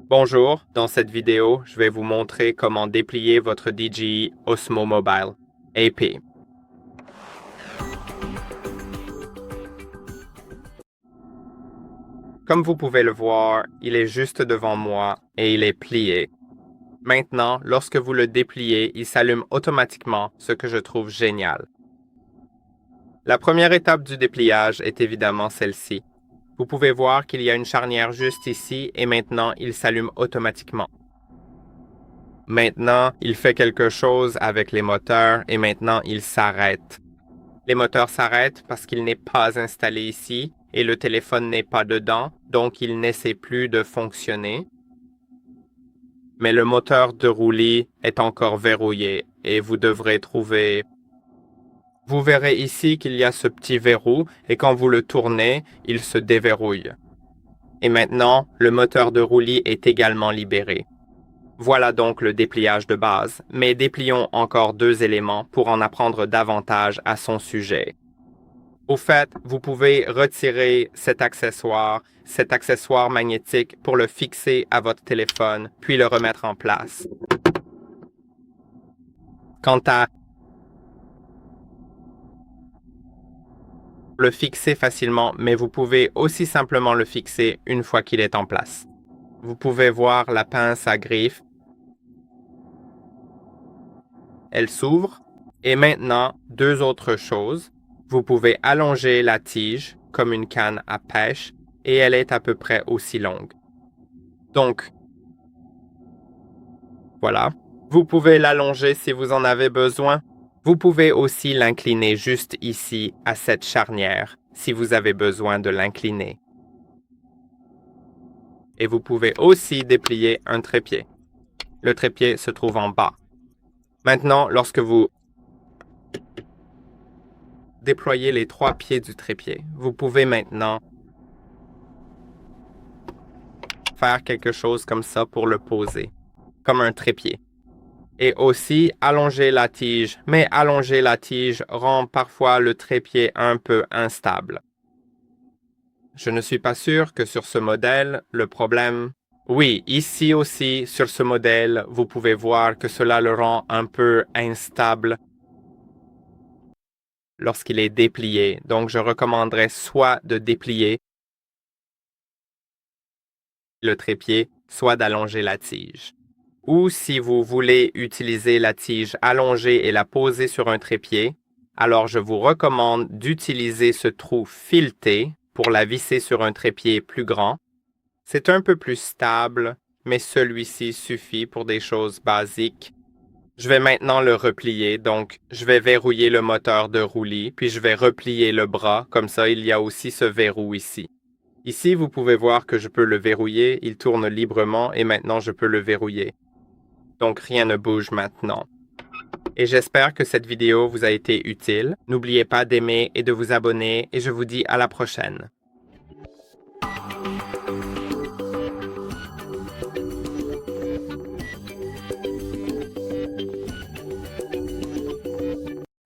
Bonjour, dans cette vidéo, je vais vous montrer comment déplier votre DJI Osmo Mobile AP. Comme vous pouvez le voir, il est juste devant moi et il est plié. Maintenant, lorsque vous le dépliez, il s'allume automatiquement, ce que je trouve génial. La première étape du dépliage est évidemment celle-ci. Vous pouvez voir qu'il y a une charnière juste ici et maintenant il s'allume automatiquement. Maintenant, il fait quelque chose avec les moteurs et maintenant il s'arrête. Les moteurs s'arrêtent parce qu'il n'est pas installé ici et le téléphone n'est pas dedans, donc il n'essaie plus de fonctionner. Mais le moteur de roulis est encore verrouillé et vous devrez trouver... Vous verrez ici qu'il y a ce petit verrou et quand vous le tournez, il se déverrouille. Et maintenant, le moteur de roulis est également libéré. Voilà donc le dépliage de base, mais déplions encore deux éléments pour en apprendre davantage à son sujet. Au fait, vous pouvez retirer cet accessoire magnétique pour le fixer à votre téléphone, puis le remettre en place. Quant à le fixer facilement, mais vous pouvez aussi simplement le fixer une fois qu'il est en place. Vous pouvez voir la pince à griffe. Elle s'ouvre. Et maintenant, deux autres choses. Vous pouvez allonger la tige comme une canne à pêche et elle est à peu près aussi longue. Donc, voilà. Vous pouvez l'allonger si vous en avez besoin. Vous pouvez aussi l'incliner juste ici à cette charnière si vous avez besoin de l'incliner. Et vous pouvez aussi déplier un trépied. Le trépied se trouve en bas. Maintenant, lorsque vous déployez les trois pieds du trépied, vous pouvez maintenant faire quelque chose comme ça pour le poser, comme un trépied. Et aussi allonger la tige, mais allonger la tige rend parfois le trépied un peu instable. Je ne suis pas sûr que sur ce modèle, le problème... Oui, ici aussi, sur ce modèle, vous pouvez voir que cela le rend un peu instable lorsqu'il est déplié. Donc, je recommanderais soit de déplier le trépied, soit d'allonger la tige. Ou si vous voulez utiliser la tige allongée et la poser sur un trépied, alors je vous recommande d'utiliser ce trou fileté pour la visser sur un trépied plus grand. C'est un peu plus stable, mais celui-ci suffit pour des choses basiques. Je vais maintenant le replier, donc je vais verrouiller le moteur de roulis, puis je vais replier le bras, comme ça il y a aussi ce verrou ici. Ici, vous pouvez voir que je peux le verrouiller, il tourne librement et maintenant je peux le verrouiller. Donc rien ne bouge maintenant. Et j'espère que cette vidéo vous a été utile. N'oubliez pas d'aimer et de vous abonner et je vous dis à la prochaine.